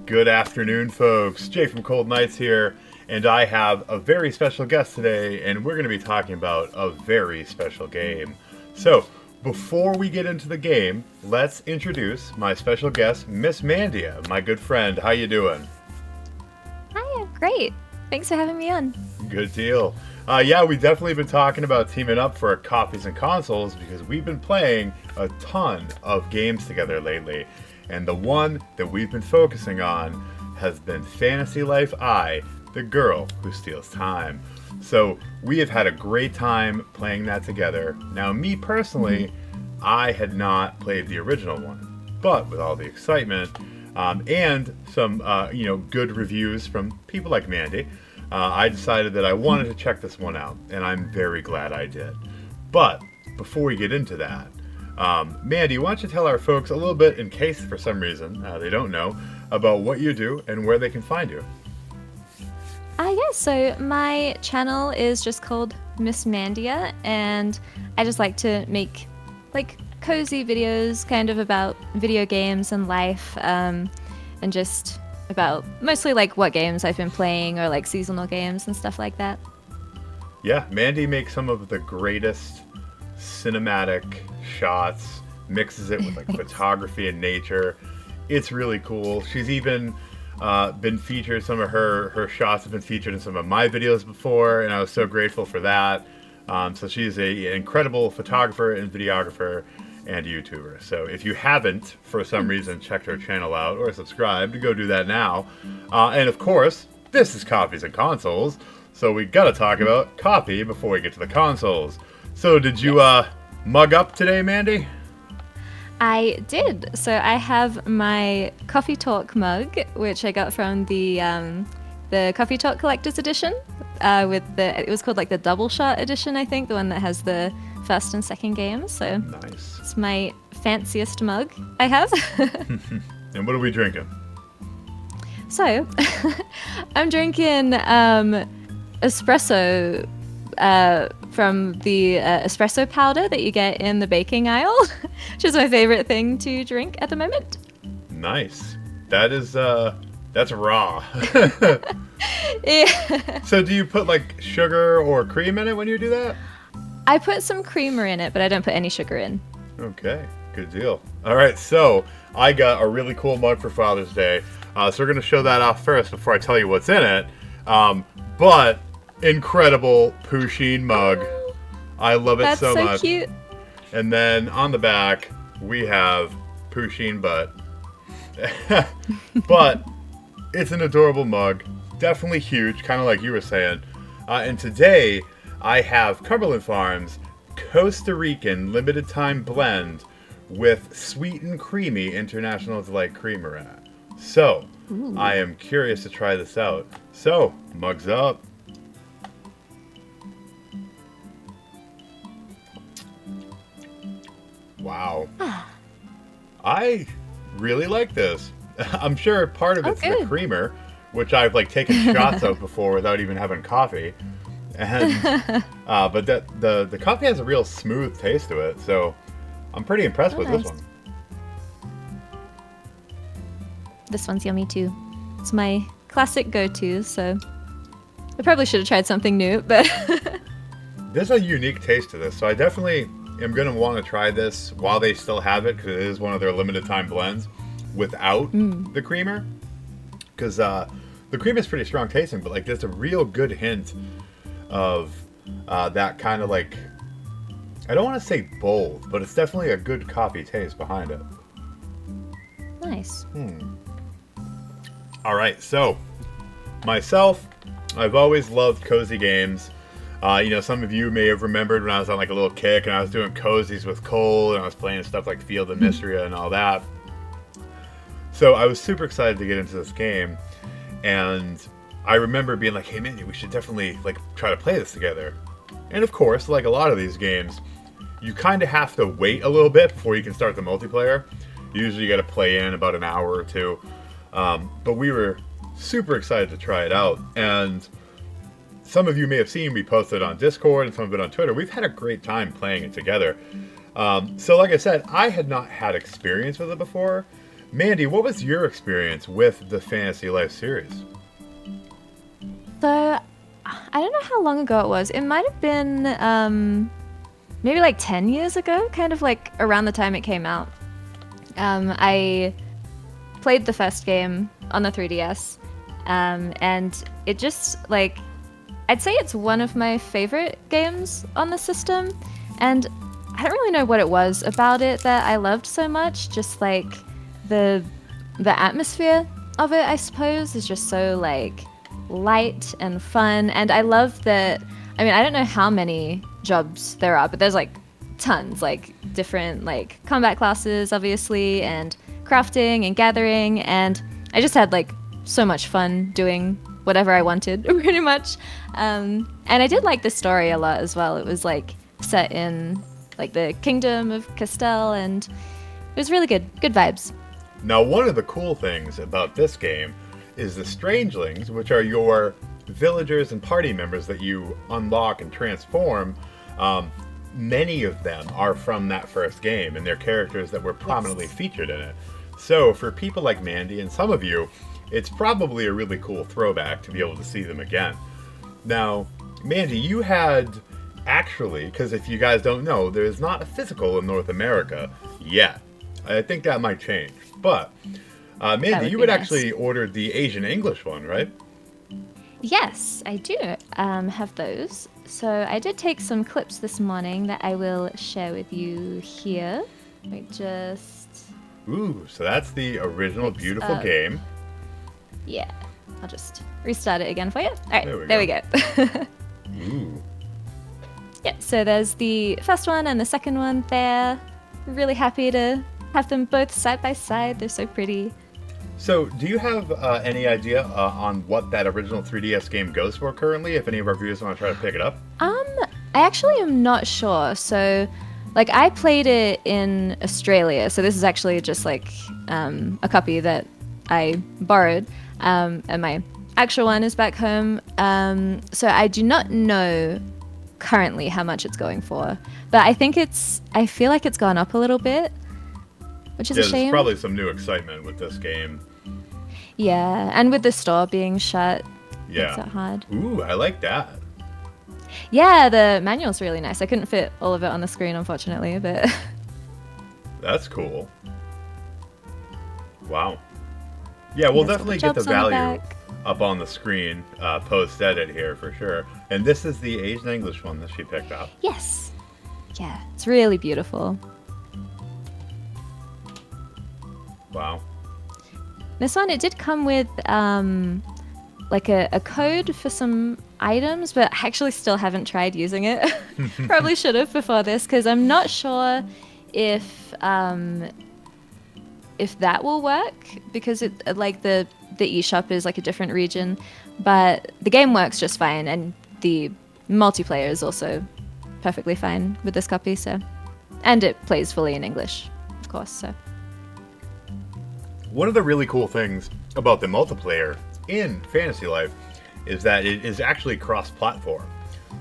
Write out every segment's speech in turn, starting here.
Good afternoon, folks. Jay from Cold Nights here, and I have a very special guest today, and we're going to be talking about a very special game. So, before we get into the game, let's introduce my special guest, Miss Mandia, my good friend. How you doing? Hi, I'm great. Thanks for having me on. Good deal. Yeah, we've definitely been talking about teaming up for copies and consoles because we've been playing a ton of games together lately. And the one that we've been focusing on has been Fantasy Life I, the girl who steals time. So we have had a great time playing that together. Now, me personally, I had not played the original one, but with all the excitement and some good reviews from people like Mandy, I decided that I wanted to check this one out, and I'm very glad I did. But before we get into that, Mandy, why don't you tell our folks a little bit, in case for some reason they don't know, about what you do and where they can find you? So my channel is just called Miss Mandia, and I just like to make like cozy videos kind of about video games and life, and just about mostly like what games I've been playing or like seasonal games and stuff like that. Yeah, Mandy makes some of the greatest cinematic shots, mixes it with like photography and nature. It's really cool. She's even been featured, some of her shots have been featured in some of my videos before, and I was so grateful for that. So she's an incredible photographer and videographer and YouTuber. So if you haven't, for some reason, checked her channel out or subscribed, go do that now. And of course, this is Copies and Consoles, so we gotta talk about coffee before we get to the consoles. So did you mug up today, Mandy? I did. So I have my Coffee Talk mug, which I got from the Coffee Talk Collector's Edition. It was called like the Double Shot Edition, I think, the one that has the first and second games. So Nice. it's my fanciest mug I have. And what are we drinking? So I'm drinking espresso from the espresso powder that you get in the baking aisle, which is my favorite thing to drink at the moment. Nice. That's raw. Yeah. So do you put like sugar or cream in it when you do that? I put some creamer in it, but I don't put any sugar in. Okay, good deal. All right, so I got a really cool mug for Father's Day. So we're going to show that off first before I tell you what's in it. But incredible Pusheen mug. I love it That's so so much. cute. And then on the back, we have Pusheen butt. But it's an adorable mug. Definitely huge, kind of like you were saying. And today, I have Cumberland Farms Costa Rican limited time blend with sweet and creamy International Delight creamer in it. So, Ooh. I am curious to try this out. So, mugs up. Wow. I really like this. I'm sure part of Oh, it's the good. creamer, which I've like taken shots of before without even having coffee. And but the coffee has a real smooth taste to it, so I'm pretty impressed Oh, with nice. this one. This one's yummy too. It's my classic go-to, so I probably should have tried something new, but There's a unique taste to this, so I definitely am going to want to try this while they still have it, because it is one of their limited time blends without the creamer. Because the creamer is pretty strong tasting, but like there's a real good hint of that kind of like, I don't want to say bold, but it's definitely a good coffee taste behind it. nice. All right, so myself, I've always loved cozy games. Some of you may have remembered when I was on like a little kick and I was doing cozies with Cole and I was playing stuff like Field of Mystria and all that. So I was super excited to get into this game, and I remember being like, hey man, we should definitely like try to play this together. And of course, like a lot of these games, you kind of have to wait a little bit before you can start the multiplayer. Usually you got to play in about an hour or two. But we were super excited to try it out. And some of you may have seen me posted on Discord and some of it on Twitter. We've had a great time playing it together. So like I said, I had not had experience with it before. Mandy, what was your experience with the Fantasy Life series? So I don't know how long ago it was. It might have been maybe like 10 years ago, kind of like around the time it came out. I played the first game on the 3DS, and it just like I'd say it's one of my favorite games on the system, and I don't really know what it was about it that I loved so much. Just like the the atmosphere of it, I suppose, is just so like light and fun, and I love that. I mean, I don't know how many jobs there are, but there's like tons, like different like combat classes, obviously, and crafting and gathering, and I just had like so much fun doing whatever I wanted, pretty much. And I did like the story a lot as well. It was like set in like the kingdom of Castell, and it was really good vibes. Now, one of the cool things about this game is the Strangelings, which are your villagers and party members that you unlock and transform. Many of them are from that first game, and they're characters that were prominently featured in it. So, for people like Mandy and some of you, it's probably a really cool throwback to be able to see them again. Now, Mandy, you had actually, because if you guys don't know, there's not a physical in North America yet. I think that might change. But, Mandy, you had actually ordered the Asian English one, right? Yes, I do have those. So I did take some clips this morning that I will share with you here. Let me just... Ooh, so that's the original beautiful game. Yeah, I'll just restart it again for you. All right, there we go. Ooh. Yeah, so there's the first one and the second one there. Really happy to have them both side by side. They're so pretty. So, do you have any idea on what that original 3DS game goes for currently, if any of our viewers want to try to pick it up? I actually am not sure. So, like, I played it in Australia, so this is actually just like a copy that I borrowed, and my actual one is back home. So I do not know currently how much it's going for, but I feel like it's gone up a little bit, which is a shame. There's probably some new excitement with this game. Yeah, and with the store being shut, Yeah. makes it hard. Ooh, I like that. Yeah, the manual's really nice. I couldn't fit all of it on the screen, unfortunately, but... That's cool. Wow. Yeah, we'll definitely get the value up on the screen post-edit here for sure. And this is the Asian English one that she picked up. Yes. Yeah, it's really beautiful. Wow. This one, it did come with like a code for some items, but I actually still haven't tried using it. Probably should have before this, because I'm not sure if that will work, because it like the eShop is like a different region, but the game works just fine, and the multiplayer is also perfectly fine with this copy. So, and it plays fully in English, of course. So. One of the really cool things about the multiplayer in Fantasy Life is that it is actually cross-platform.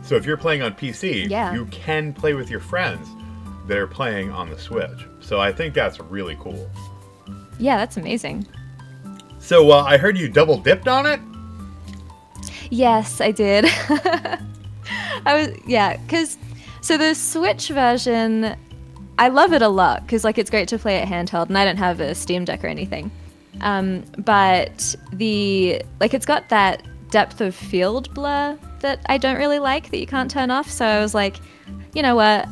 So if you're playing on PC, you can play with your friends that are playing on the Switch. So I think that's really cool. Yeah, that's amazing. So I heard you double dipped on it? Yes, I did. So the Switch version, I love it a lot because like it's great to play it handheld, and I don't have a Steam Deck or anything. But it's got that depth of field blur that I don't really like, that you can't turn off. So I was like, you know what?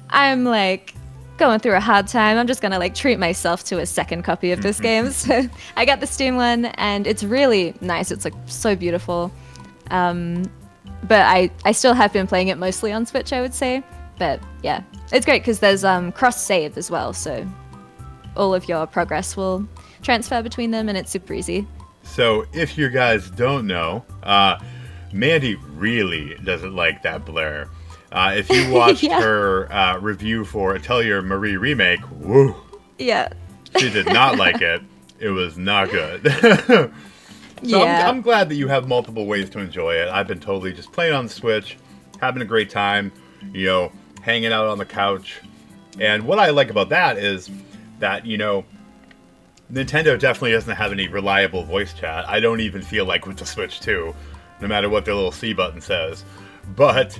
I'm like going through a hard time. I'm just gonna like treat myself to a second copy of this game. So I got the Steam one, and it's really nice. It's like so beautiful. But I still have been playing it mostly on Switch, I would say. But yeah, it's great because there's cross save as well. So all of your progress will transfer between them, and it's super easy. So if you guys don't know, Mandy really doesn't like that blur. If you watched her review for Atelier Marie Remake, woo! Yeah. She did not like it. It was not good. So I'm glad that you have multiple ways to enjoy it. I've been totally just playing on the Switch, having a great time, you know, hanging out on the couch. And what I like about that is that, you know, Nintendo definitely doesn't have any reliable voice chat. I don't even feel like with the Switch 2, no matter what their little C button says. But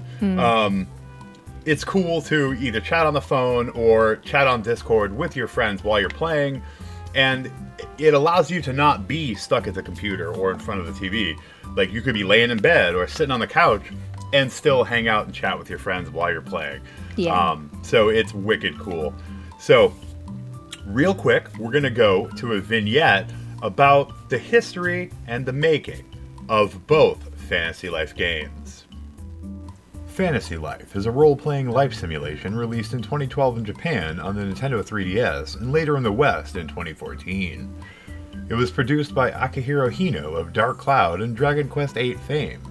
it's cool to either chat on the phone or chat on Discord with your friends while you're playing, and it allows you to not be stuck at the computer or in front of the TV. Like, you could be laying in bed or sitting on the couch and still hang out and chat with your friends while you're playing. Yeah. So it's wicked cool. So, real quick, we're going to go to a vignette about the history and the making of both Fantasy Life games. Fantasy Life is a role-playing life simulation released in 2012 in Japan on the Nintendo 3DS and later in the West in 2014. It was produced by Akihiro Hino of Dark Cloud and Dragon Quest VIII fame,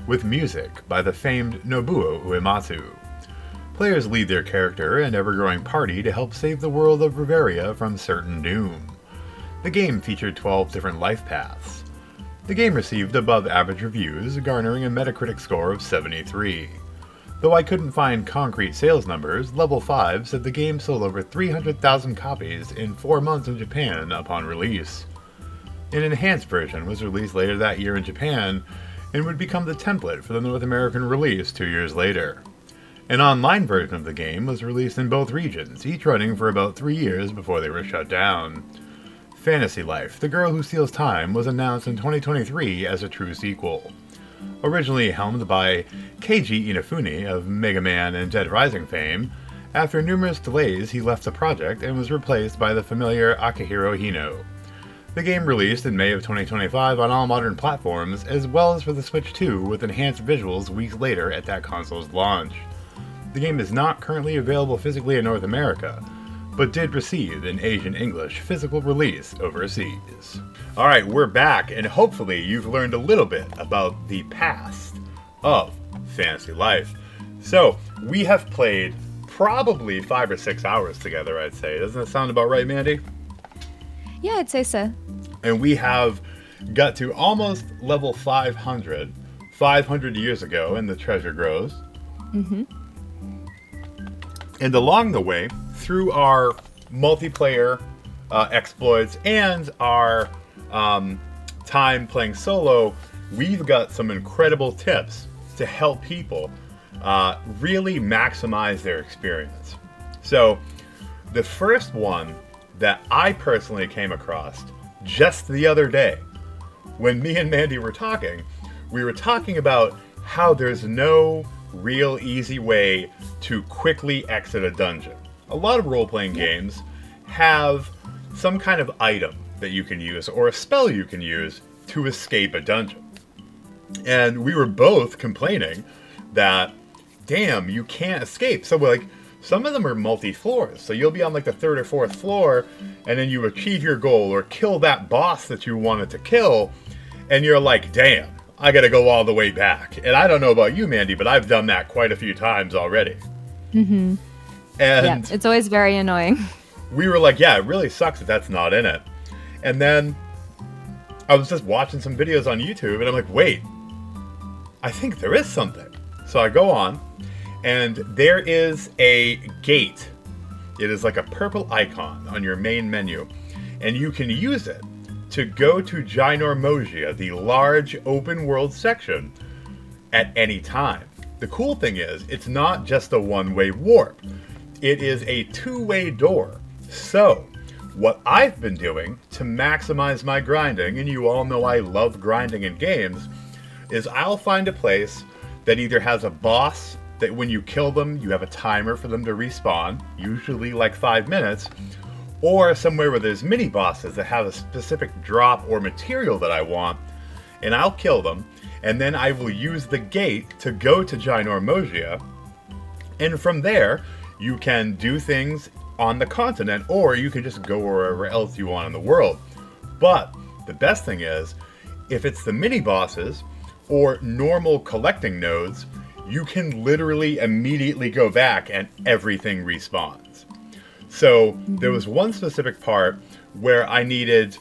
with music by the famed Nobuo Uematsu. Players lead their character and ever-growing party to help save the world of Riveria from certain doom. The game featured 12 different life paths. The game received above-average reviews, garnering a Metacritic score of 73. Though I couldn't find concrete sales numbers, Level 5 said the game sold over 300,000 copies in 4 months in Japan upon release. An enhanced version was released later that year in Japan and would become the template for the North American release 2 years later. An online version of the game was released in both regions, each running for about 3 years before they were shut down. Fantasy Life: The Girl Who Steals Time was announced in 2023 as a true sequel. Originally helmed by Keiji Inafune of Mega Man and Dead Rising fame, after numerous delays he left the project and was replaced by the familiar Akihiro Hino. The game released in May of 2025 on all modern platforms, as well as for the Switch 2 with enhanced visuals weeks later at that console's launch. The game is not currently available physically in North America, but did receive an Asian English physical release overseas. Alright, we're back, and hopefully you've learned a little bit about the past of Fantasy Life. So, we have played probably 5 or 6 hours together, I'd say. Doesn't that sound about right, Mandy? Yeah, I'd say so. And we have got to almost level 500, 500 years ago in the Treasure Groves. And along the way, through our multiplayer exploits and our time playing solo, we've got some incredible tips to help people really maximize their experience. So, the first one that I personally came across just the other day, when me and Mandy were talking, we were talking about how there's no real easy way to quickly exit a dungeon. A lot of role-playing games have some kind of item that you can use or a spell you can use to escape a dungeon. And we were both complaining that, damn, you can't escape. So we're like, some of them are multi-floors. So you'll be on like the 3rd or 4th floor, and then you achieve your goal or kill that boss that you wanted to kill, and you're like, damn, I gotta go all the way back. And I don't know about you, Mandy, but I've done that quite a few times already. Mm-hmm. And yeah, it's always very annoying. We were like, yeah, it really sucks that that's not in it. And then I was just watching some videos on YouTube, and I'm like, wait, I think there is something. So I go on, and there is a gate. It is like a purple icon on your main menu, and you can use it to go to Ginormogia, the large open world section, at any time. The cool thing is, it's not just a one-way warp. It is a two-way door. So, what I've been doing to maximize my grinding, and you all know I love grinding in games, is I'll find a place that either has a boss that when you kill them, you have a timer for them to respawn, usually like 5 minutes, or somewhere where there's mini bosses that have a specific drop or material that I want, and I'll kill them, and then I will use the gate to go to Ginormogia, and from there, you can do things on the continent, or you can just go wherever else you want in the world. But the best thing is, if it's the mini bosses or normal collecting nodes, you can literally immediately go back and everything respawns. So there was one specific part where I needed,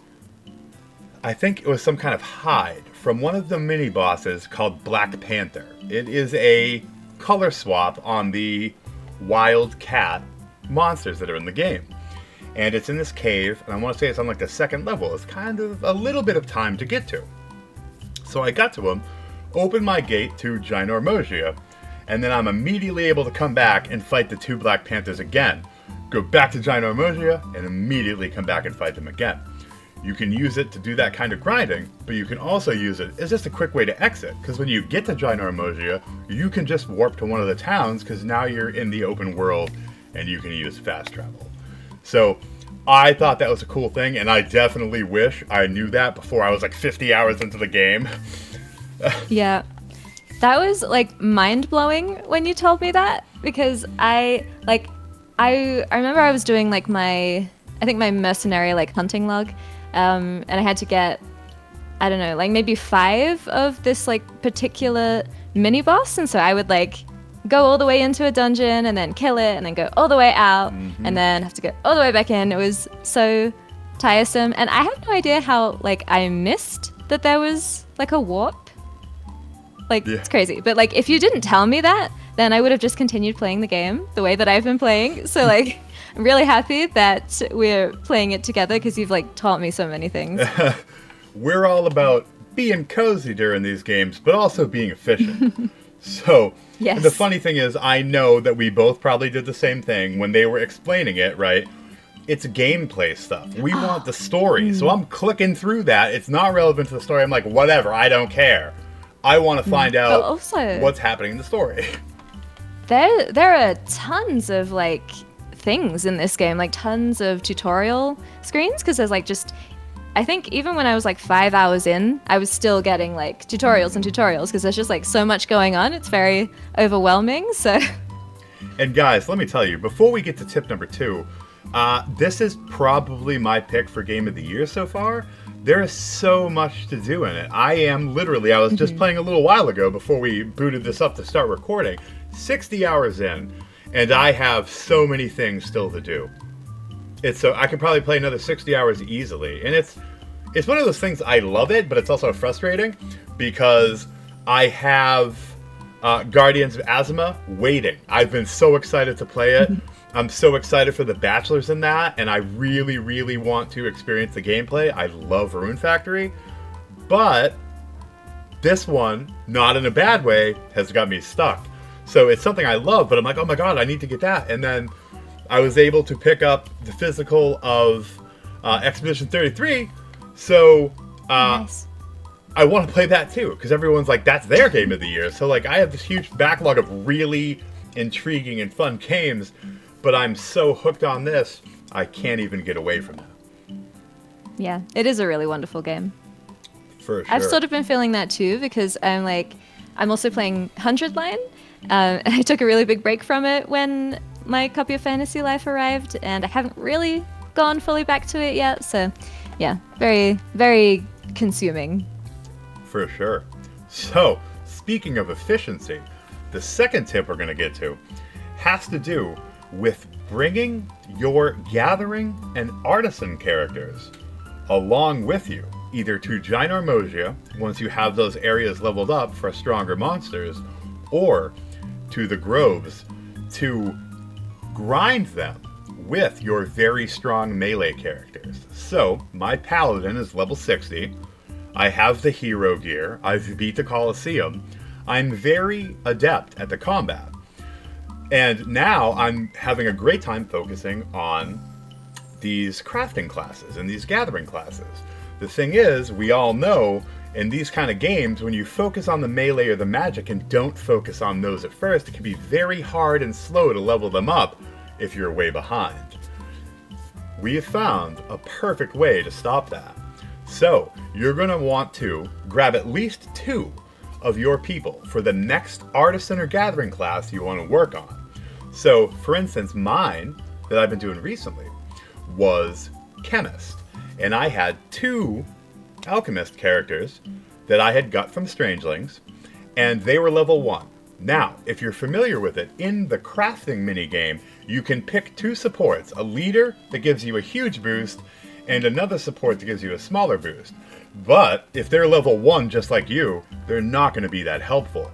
I think it was some kind of hide from one of the mini bosses called Black Panther. It is a color swap on the wild cat monsters that are in the game. And it's in this cave, and I want to say it's on like the second level. It's kind of a little bit of time to get to. So I got to him, opened my gate to Ginormosia, and then I'm immediately able to come back and fight the 2 Black Panthers again. Go back to Ginormosia, and immediately come back and fight them again. You can use it to do that kind of grinding, but you can also use it as just a quick way to exit, because when you get to Ginormosia, you can just warp to one of the towns, because now you're in the open world, and you can use fast travel. So I thought that was a cool thing, and I definitely wish I knew that before I was like 50 hours into the game. Yeah. That was like mind-blowing when you told me that, because I remember I was doing like my mercenary like hunting log, and I had to get, I don't know, like maybe 5 of this like particular mini boss, and so I would like go all the way into a dungeon and then kill it and then go all the way out and then have to go all the way back in. It was so tiresome, and I have no idea how like I missed that there was like a warp. Like, It's crazy. But like if you didn't tell me that, then I would have just continued playing the game the way that I've been playing. So like I'm really happy that we're playing it together, because you've like taught me so many things. We're all about being cozy during these games, but also being efficient. So, Yes. The funny thing is, I know that we both probably did the same thing when they were explaining it, right? It's gameplay stuff. We want the story. So I'm clicking through that. It's not relevant to the story. I'm like, whatever, I don't care. I want to find out also, what's happening in the story. There are tons of like things in this game, like tons of tutorial screens, because there's like just, I think even when I was like 5 hours in, I was still getting like tutorials and tutorials, because there's just like so much going on. It's very overwhelming. So, and guys, let me tell you, before we get to tip number 2, this is probably my pick for Game of the Year so far. There is so much to do in it. I was just playing a little while ago before we booted this up to start recording, 60 hours in, and I have so many things still to do. I could probably play another 60 hours easily. And it's one of those things, I love it, but it's also frustrating because I have Guardians of Azuma waiting. I've been so excited to play it. I'm so excited for the bachelors in that, and I really, really want to experience the gameplay. I love Rune Factory, but this one, not in a bad way, has got me stuck. So it's something I love, but I'm like, oh my god, I need to get that. And then I was able to pick up the physical of Expedition 33, so nice. I want to play that too, because everyone's like, that's their game of the year. So like, I have this huge backlog of really intriguing and fun games, but I'm so hooked on this, I can't even get away from that. Yeah, it is a really wonderful game. For sure. I've sort of been feeling that too, because I'm also playing 100 Line, and I took a really big break from it when my copy of Fantasy Life arrived, and I haven't really gone fully back to it yet. So, yeah, very, very consuming. For sure. So, speaking of efficiency, the second tip we're going to get to has to do with bringing your gathering and artisan characters along with you, either to Ginormosia, once you have those areas leveled up for stronger monsters, or to the groves to grind them with your very strong melee characters. So, my paladin is level 60. I have the hero gear. I've beat the Colosseum. I'm very adept at the combat. And now I'm having a great time focusing on these crafting classes and these gathering classes. The thing is, we all know in these kind of games, when you focus on the melee or the magic and don't focus on those at first, it can be very hard and slow to level them up if you're way behind. We have found a perfect way to stop that. So, you're going to want to grab at least 2 of your people for the next artisan or gathering class you want to work on. So, for instance, mine that I've been doing recently was Chemist. And I had 2 Alchemist characters that I had got from Strangelings, and they were level 1. Now, if you're familiar with it, in the crafting minigame, you can pick 2 supports, a leader that gives you a huge boost, and another support that gives you a smaller boost. But if they're level 1 just like you, they're not going to be that helpful.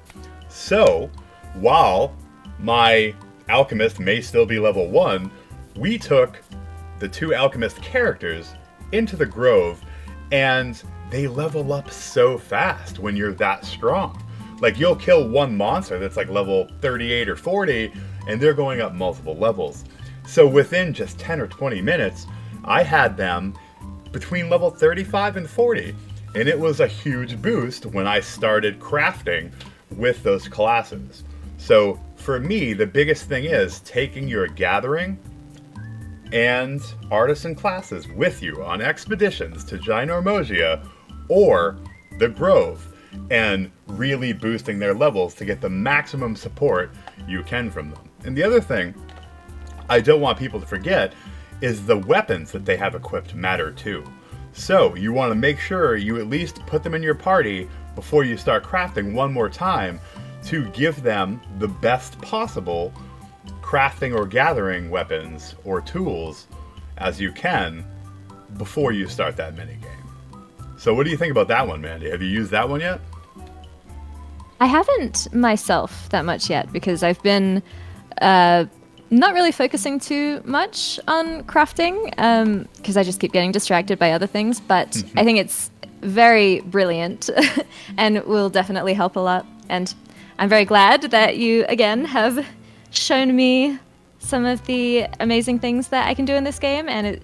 So, while my Alchemist may still be level 1, we took the two alchemist characters into the grove, and they level up so fast when you're that strong. Like, you'll kill one monster that's like level 38 or 40, and they're going up multiple levels. So within just 10 or 20 minutes, I had them between level 35 and 40. And it was a huge boost when I started crafting with those classes. So for me, the biggest thing is taking your gathering and artisan classes with you on expeditions to Ginormosia or the Grove, and really boosting their levels to get the maximum support you can from them. And the other thing I don't want people to forget is the weapons that they have equipped matter too. So you want to make sure you at least put them in your party before you start crafting one more time to give them the best possible crafting or gathering weapons or tools as you can before you start that minigame. So what do you think about that one, Mandy? Have you used that one yet? I haven't myself that much yet because I've been not really focusing too much on crafting because I just keep getting distracted by other things. But I think it's very brilliant and will definitely help a lot. And I'm very glad that you, again, have shown me some of the amazing things that I can do in this game. And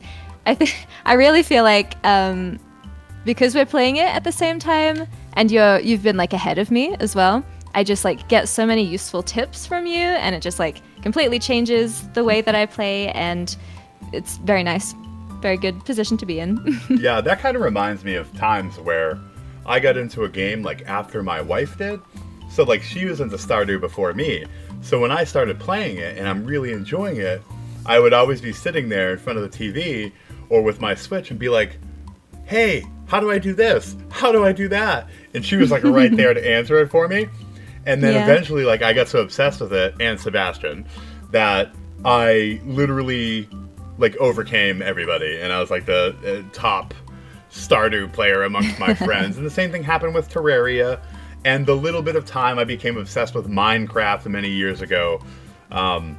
I really feel like because we're playing it at the same time and you've been like ahead of me as well, I just like get so many useful tips from you, and it just like completely changes the way that I play, and it's very nice. Very good position to be in. Yeah, that kind of reminds me of times where I got into a game like after my wife did. So like she was into Stardew before me. So when I started playing it and I'm really enjoying it, I would always be sitting there in front of the TV or with my Switch and be like, hey, how do I do this? How do I do that? And she was like right there to answer it for me. And then eventually, like, I got so obsessed with it, and Sebastian, that I literally, like, overcame everybody. And I was, like, the top Stardew player amongst my friends. And the same thing happened with Terraria. And the little bit of time I became obsessed with Minecraft many years ago. I'm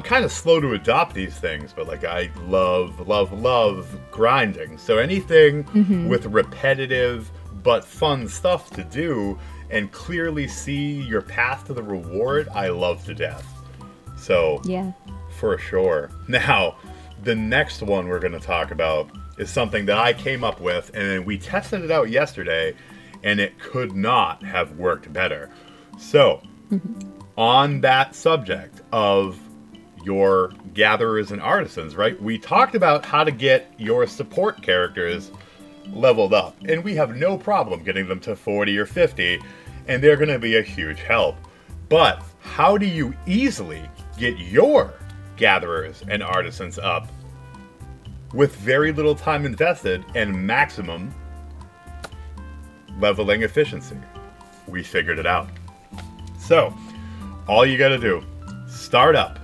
kind of slow to adopt these things, but, like, I love grinding. So anything with repetitive but fun stuff to do and clearly see your path to the reward, I love to death. So, yeah, for sure. Now, the next one we're going to talk about is something that I came up with, and we tested it out yesterday, and it could not have worked better. So, on that subject of your gatherers and artisans, right? We talked about how to get your support characters leveled up, and we have no problem getting them to 40 or 50, and they're going to be a huge help. But how do you easily get your gatherers and artisans up with very little time invested and maximum leveling efficiency? We figured it out. So, all you got to do, start up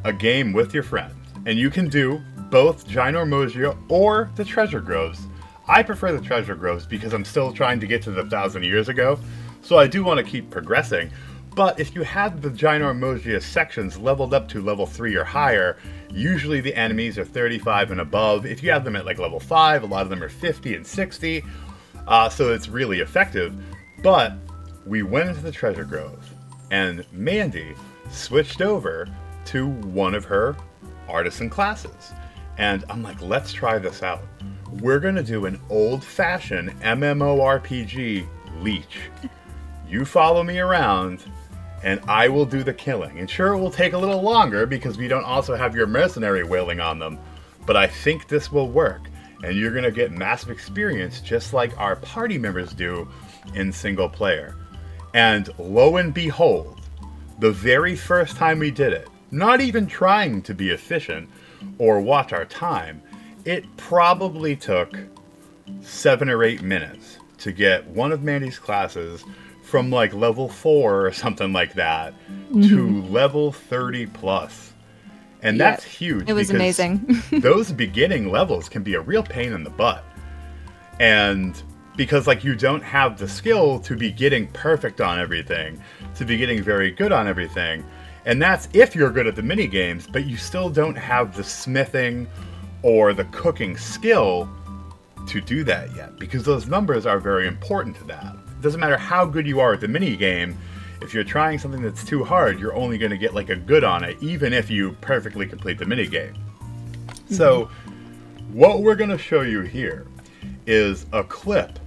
a game with your friend, and you can do both Ginormosia or the Treasure Groves. I prefer the Treasure Groves because I'm still trying to get to the 1,000 years ago, so I do want to keep progressing. But if you have the Ginormosia sections leveled up to level 3 or higher, usually the enemies are 35 and above. If you have them at like level 5, a lot of them are 50 and 60, so it's really effective. But we went into the Treasure Grove, and Mandy switched over to one of her artisan classes. And I'm like, let's try this out. We're going to do an old-fashioned MMORPG leech. You follow me around, and I will do the killing. And sure, it will take a little longer because we don't also have your mercenary wailing on them. But I think this will work, and you're going to get massive experience just like our party members do in single player. And lo and behold, the very first time we did it, not even trying to be efficient or watch our time, it probably took 7 or 8 minutes to get one of Mandy's classes from like level 4 or something like that to level 30 plus. And that's huge. It was amazing. Those beginning levels can be a real pain in the butt. And because like you don't have the skill to be getting perfect on everything, to be getting very good on everything. And that's if you're good at the mini games, but you still don't have the smithing or the cooking skill to do that yet, because those numbers are very important to that. It doesn't matter how good you are at the mini game. If you're trying something that's too hard, you're only going to get like a good on it, even if you perfectly complete the mini game. Mm-hmm. So what we're going to show you here is a clip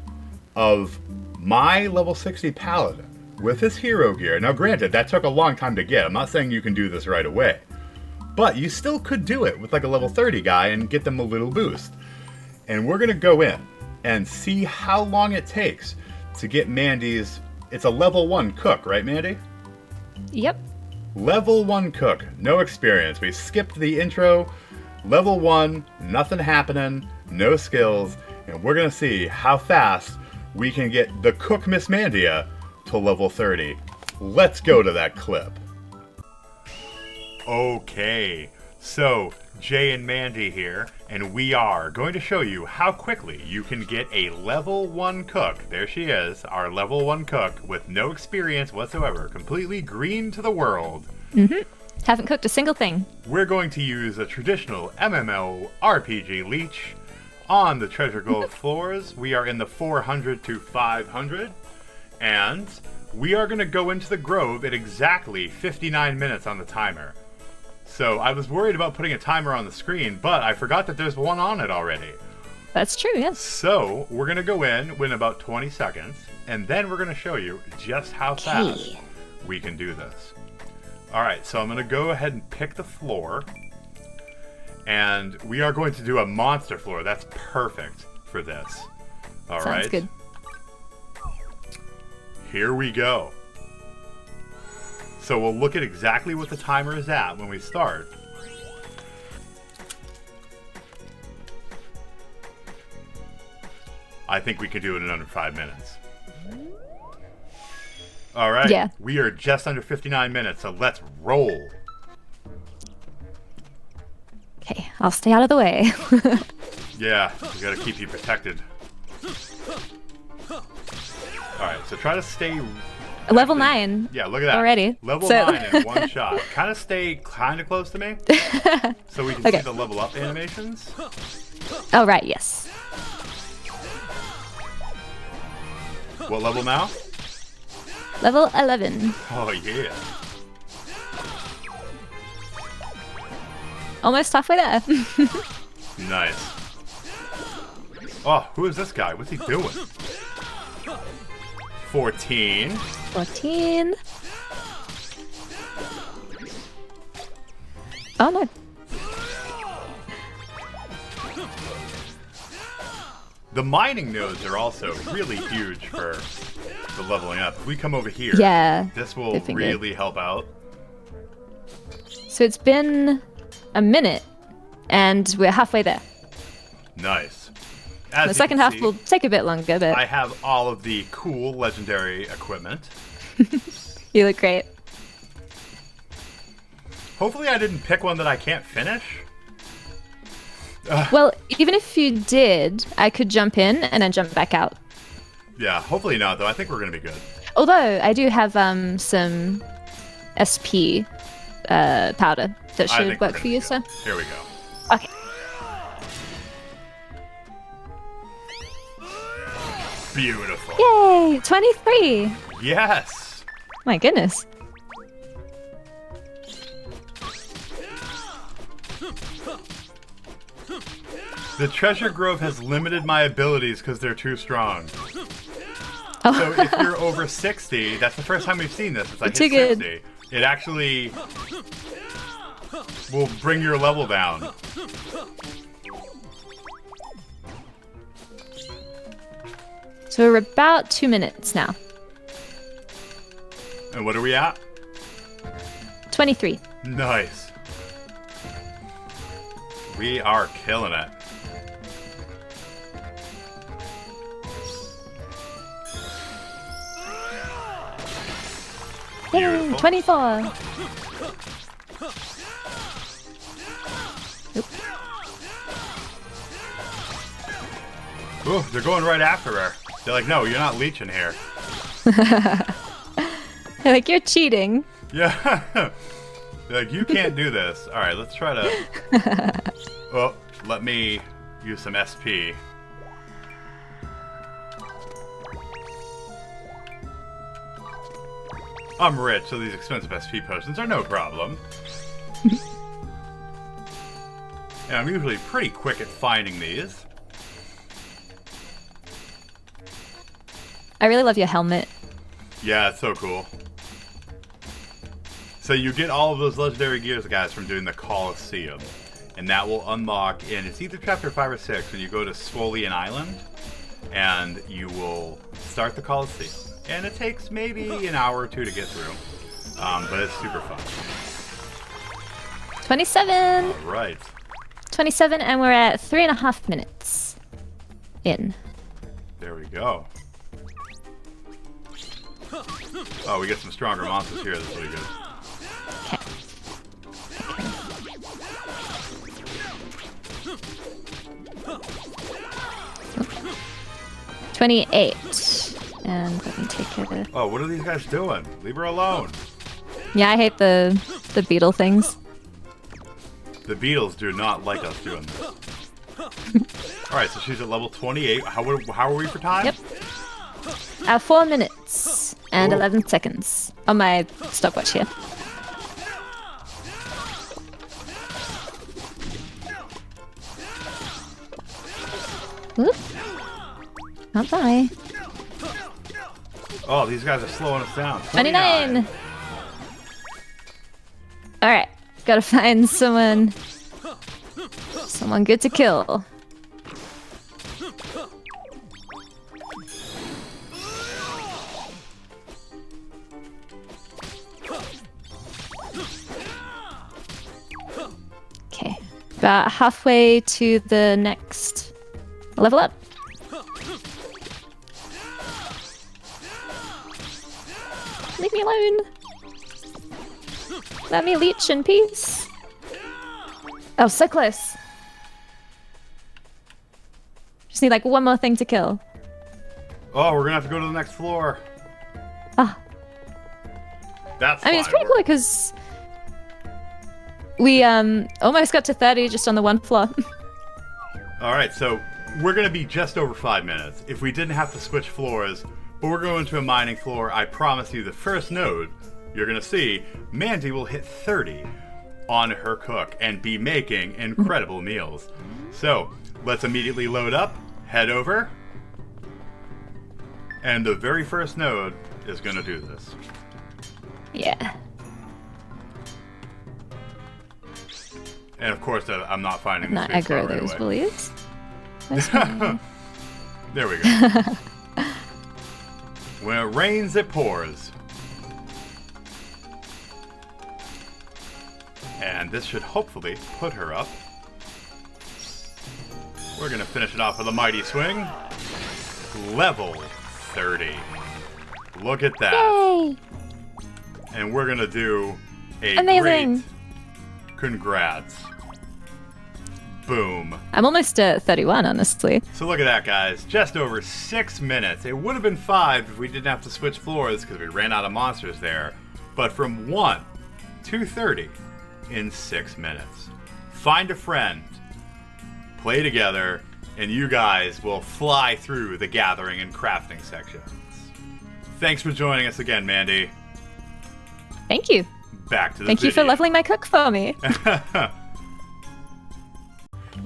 of my level 60 paladin with his hero gear. Now granted, that took a long time to get. I'm not saying you can do this right away, but you still could do it with like a level 30 guy and get them a little boost. And we're going to go in and see how long it takes to get Mandy's... It's a level 1 cook, right, Mandy? Yep. Level 1 cook, no experience. We skipped the intro. Level 1, nothing happening, no skills, and we're going to see how fast we can get the cook Miss Mandia to level 30. Let's go to that clip. Okay, so Jay and Mandy here, and we are going to show you how quickly you can get a level 1 cook. There she is, our level 1 cook with no experience whatsoever, completely green to the world. Mm-hmm. Haven't cooked a single thing. We're going to use a traditional MMO RPG leech on the Treasure Grove floors. We are in the 400 to 500, and we are going to go into the grove at exactly 59 minutes on the timer. So I was worried about putting a timer on the screen, but I forgot that there's one on it already. That's true, yes. So we're going to go in about 20 seconds, and then we're going to show you just how fast we can do this. Alright, so I'm going to go ahead and pick the floor, and we are going to do a monster floor. That's perfect for this. Alright. Sounds good. Here we go. So we'll look at exactly what the timer is at when we start. I think we can do it in under 5 minutes. All right. Yeah. We are just under 59 minutes, so let's roll. Okay, I'll stay out of the way. Yeah, we gotta keep you protected. All right, so try to stay... Level 9. Yeah, look at that. Already. Level 9 in one shot. Kind of stay kind of close to me, so we can see the level up animations. Oh, right, yes. What level now? Level 11. Oh, yeah. Almost halfway there. Nice. Oh, who is this guy? What's he doing? 14. 14. Oh, no. The mining nodes are also really huge for the leveling up. If we come over here, Yeah, this will really help out. So it's been a minute, and we're halfway there. Nice. As The second half will take a bit longer, but I have all of the cool legendary equipment. you look great. Hopefully I didn't pick one that I can't finish. Well, even if you did, I could jump in and then jump back out. Yeah, hopefully not, though. I think we're going to be good. Although, I do have some SP powder that should work for you, so... Here we go. Okay. Beautiful. Yay! 23! Yes! My goodness. The Treasure Grove has limited my abilities because they're too strong. Oh. So if you're over 60, that's the first time we've seen this. It's like Too hit good. 60. It actually will bring your level down. So we're about 2 minutes now. And what are we at? 23. Nice. We are killing it. Yay! 24. Oop. Ooh, they're going right after her. They're like, no, you're not leeching here. They're like, you're cheating. Yeah. Like, you can't do this. All right, let's try to... Oh, let me use some SP. I'm rich, so these expensive SP potions are no problem. And I'm usually pretty quick at finding these. I really love your helmet. Yeah, it's so cool. So you get all of those legendary gears, guys, from doing the Coliseum. And that will unlock in, it's either chapter 5 or 6, when you go to Swolian Island. And you will start the Coliseum. And it takes maybe an hour or two to get through. But it's super fun. 27! All right. 27, and we're at 3.5 minutes in. There we go. Oh, we get some stronger monsters here. That's really good. Okay. 28. And let me take it. Oh, what are these guys doing? Leave her alone. Yeah, I hate the beetle things. The beetles do not like us doing this. Alright, so she's at level 28. How are we for time? Yep. 4 minutes and Whoa. 11 seconds on my stopwatch here. Oop. Not bye. Oh, these guys are slowing us down. 29. Alright. Gotta find someone good to kill. Okay. About halfway to the next level up. Leave me alone. Let me leech in peace. Oh, so close. Just need like one more thing to kill. Oh, we're gonna have to go to the next floor. Ah. That's I mean, it's pretty cool because we almost got to 30 just on the one floor. Alright, so we're gonna be just over 5 minutes. If we didn't have to switch floors, but we're going to a mining floor, I promise you the first node you're gonna see, Mandy will hit 30 on her cook and be making incredible meals. So, let's immediately load up, head over, and the very first node is gonna do this. Yeah. And of course, I'm not finding the Not space bar aggro right those away. bullies. Where's my- There we go. When it rains, it pours. And this should hopefully put her up. We're going to finish it off with a mighty swing. Level 30. Look at that. Yay! And we're going to do a Amazing. great congrats. Boom. I'm almost at 31, honestly. So look at that, guys. Just over 6 minutes. It would have been 5 if we didn't have to switch floors because we ran out of monsters there. But from 1 to 30 in 6 minutes. Find a friend, play together, and you guys will fly through the gathering and crafting sections. Thanks for joining us again, Mandy. Thank you. Back to the Thank you for video. leveling my cook for me.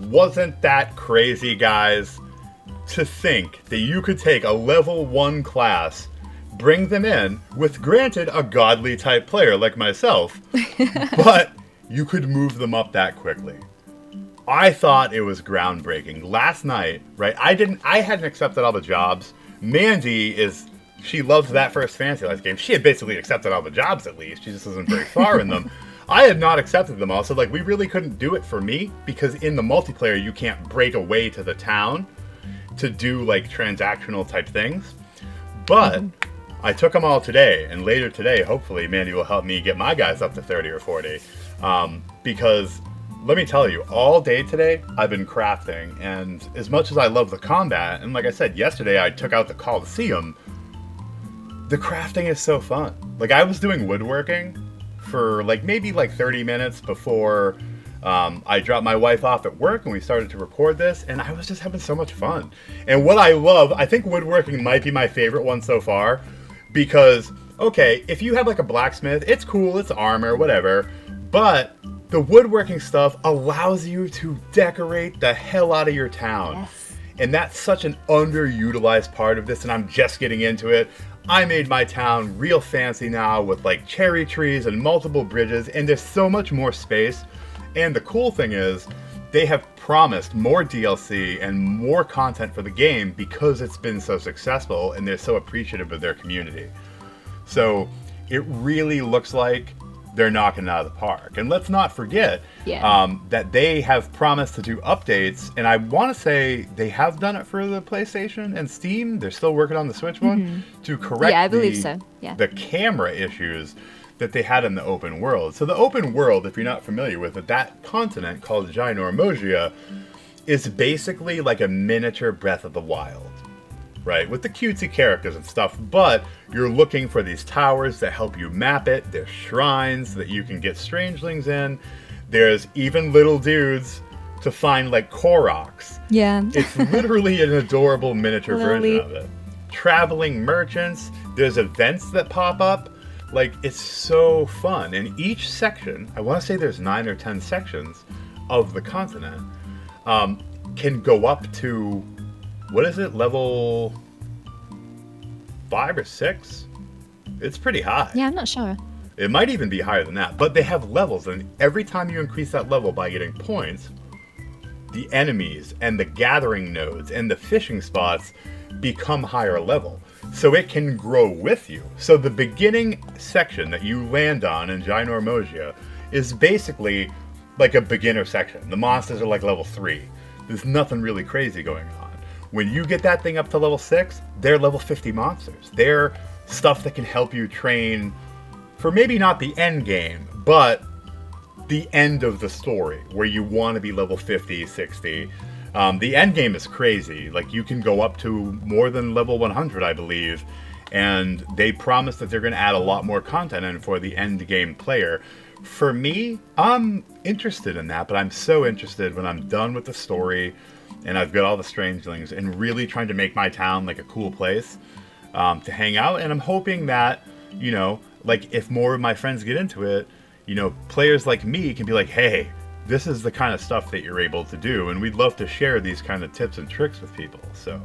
Wasn't that crazy, guys? To think that you could take a level 1 class, bring them in with, granted, a godly type player like myself, but you could move them up that quickly. I thought it was groundbreaking. Last night, right, I hadn't accepted all the jobs. Mandy she loves that first Fantasy Life game. She had basically accepted all the jobs at least. She just wasn't very far in them. I had not accepted them all, so like we really couldn't do it for me because in the multiplayer you can't break away to the town to do like transactional type things. But I took them all today, and later today, hopefully, Mandy will help me get my guys up to 30 or 40. Because let me tell you, all day today I've been crafting, and as much as I love the combat, and like I said yesterday, I took out the Coliseum. The crafting is so fun. Like I was doing woodworking. for like maybe like 30 minutes before I dropped my wife off at work and we started to record this, and I was just having so much fun. And what I love, I think woodworking might be my favorite one so far, because, okay, if you have like a blacksmith, it's cool, it's armor, whatever, but the woodworking stuff allows you to decorate the hell out of your town. Yes. And that's such an underutilized part of this, and I'm just getting into it. I made my town real fancy now with like cherry trees and multiple bridges, and there's so much more space. And the cool thing is, they have promised more DLC and more content for the game because it's been so successful and they're so appreciative of their community. So it really looks like they're knocking it out of the park. And let's not forget that they have promised to do updates, and I want to say they have done it for the PlayStation and Steam. They're still working on the Switch one to correct I believe so. Yeah. the camera issues that they had in the open world. So the open world, if you're not familiar with it, that continent called Ginormosia is basically like a miniature Breath of the Wild, right? With the cutesy characters and stuff, but you're looking for these towers that help you map it. There's shrines that you can get strangelings in. There's even little dudes to find like Koroks. Yeah. It's literally an adorable miniature version of it. Traveling merchants, there's events that pop up. Like, it's so fun. And each section, I want to say there's 9 or 10 sections of the continent, can go up to, what is it, level 5 or 6? It's pretty high. Yeah, I'm not sure. It might even be higher than that. But they have levels, and every time you increase that level by getting points, the enemies and the gathering nodes and the fishing spots become higher level. So it can grow with you. So the beginning section that you land on in Ginormosia is basically like a beginner section. The monsters are like level 3. There's nothing really crazy going on. When you get that thing up to level 6, they're level 50 monsters. They're stuff that can help you train for maybe not the end game, but the end of the story, where you want to be level 50, 60. The end game is crazy. Like, you can go up to more than level 100, I believe, and they promise that they're going to add a lot more content in for the end game player. For me, I'm interested in that, but I'm so interested when I'm done with the story and I've got all the strangelings and really trying to make my town like a cool place to hang out. And I'm hoping that, you know, like, if more of my friends get into it, you know, players like me can be like, hey, this is the kind of stuff that you're able to do, and we'd love to share these kind of tips and tricks with people. So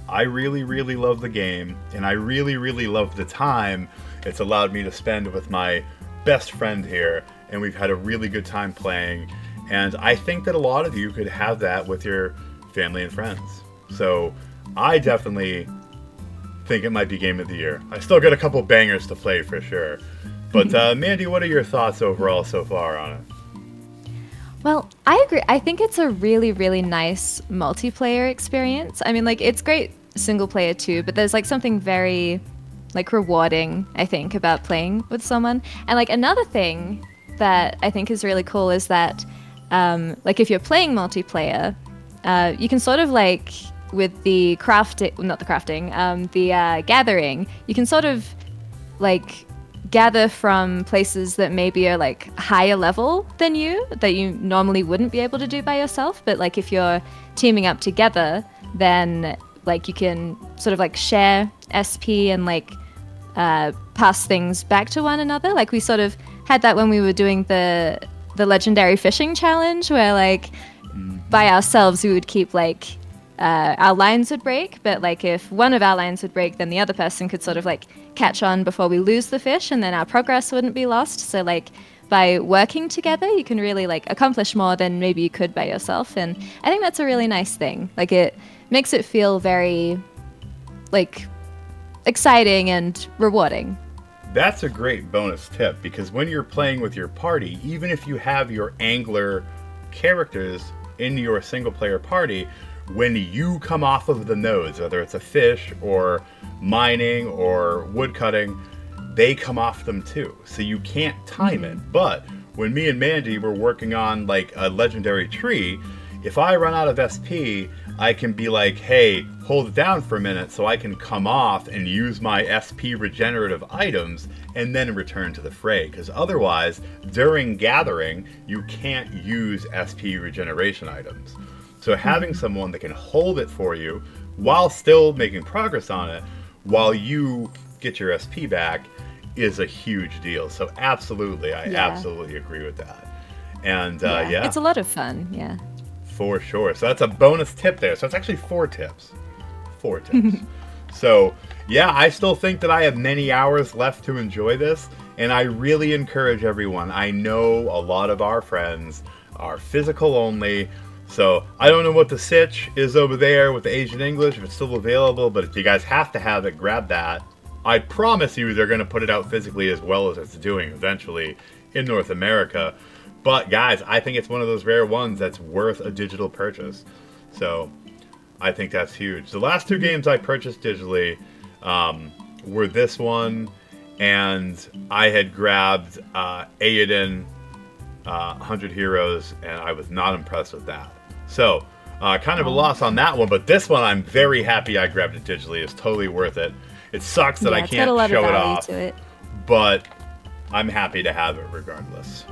I really, really love the game, and I really, really love the time it's allowed me to spend with my best friend here, and we've had a really good time playing, and I think that a lot of you could have that with your family and friends. So I definitely think it might be Game of the Year. I still got a couple bangers to play for sure. But Mandy, what are your thoughts overall so far on it? Well, I agree. I think it's a really, really nice multiplayer experience. I mean, like, it's great single player too, but there's like something very like rewarding, I think, about playing with someone. And like another thing that I think is really cool is that like if you're playing multiplayer, you can sort of like with the gathering, you can sort of like gather from places that maybe are like higher level than you, that you normally wouldn't be able to do by yourself. But like if you're teaming up together, then like you can sort of like share SP and like pass things back to one another. Like we sort of had that when we were doing the legendary fishing challenge, where like by ourselves we would keep like our lines would break, but like if one of our lines would break, then the other person could sort of like catch on before we lose the fish, and then our progress wouldn't be lost. So like by working together, you can really like accomplish more than maybe you could by yourself. And I think that's a really nice thing. Like it makes it feel very like exciting and rewarding. That's a great bonus tip, because when you're playing with your party, even if you have your angler characters in your single player party, when you come off of the nodes, whether it's a fish or mining or wood cutting, they come off them too. So you can't time it. But when me and Mandy were working on like a legendary tree, if I run out of SP, I can be like, hey, hold it down for a minute so I can come off and use my SP regenerative items and then return to the fray. Because otherwise, during gathering, you can't use SP regeneration items. So having someone that can hold it for you while still making progress on it, while you get your SP back, is a huge deal. So absolutely, I absolutely agree with that. And yeah, it's a lot of fun. Yeah. For sure. So that's a bonus tip there. So it's actually 4 tips. 4 tips. So yeah, I still think that I have many hours left to enjoy this, and I really encourage everyone. I know a lot of our friends are physical only, so I don't know what the sitch is over there with the Asian English, if it's still available, but if you guys have to have it, grab that. I promise you they're going to put it out physically as well as it's doing eventually in North America. But guys, I think it's one of those rare ones that's worth a digital purchase. So I think that's huge. The last 2 games I purchased digitally were this one, and I had grabbed Aiden 100 Heroes, and I was not impressed with that. So kind of a loss on that one, but this one I'm very happy I grabbed it digitally. It's totally worth it. It sucks that I can't show it off, but I'm happy to have it regardless.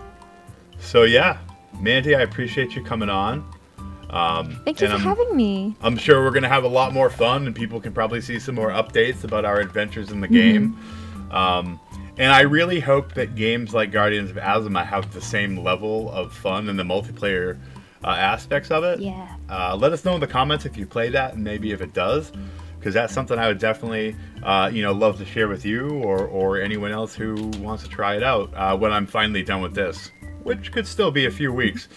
So yeah, Mandy, I appreciate you coming on. Thank you for having me. I'm sure we're going to have a lot more fun, and people can probably see some more updates about our adventures in the game. And I really hope that games like Guardians of Azuma have the same level of fun and the multiplayer aspects of it. Yeah. Let us know in the comments if you play that, and maybe if it does, because that's something I would definitely love to share with you or anyone else who wants to try it out when I'm finally done with this, which could still be a few weeks.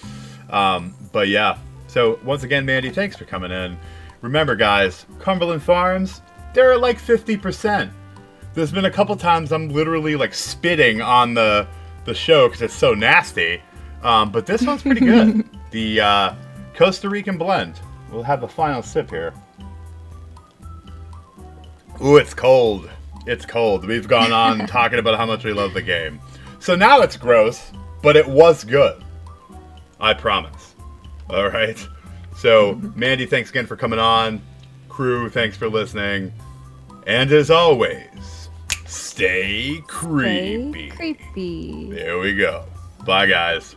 But yeah. So once again, Mandy, thanks for coming in. Remember, guys, Cumberland Farms, they're at like 50%. There's been a couple times I'm literally like spitting on the show because it's so nasty. But this one's pretty good. The Costa Rican blend. We'll have the final sip here. Ooh, it's cold. It's cold. We've gone on talking about how much we love the game. So now it's gross, but it was good. I promise. All right. So, Mandy, thanks again for coming on. Crew, thanks for listening. And as always, stay creepy. Stay creepy. There we go. Bye, guys.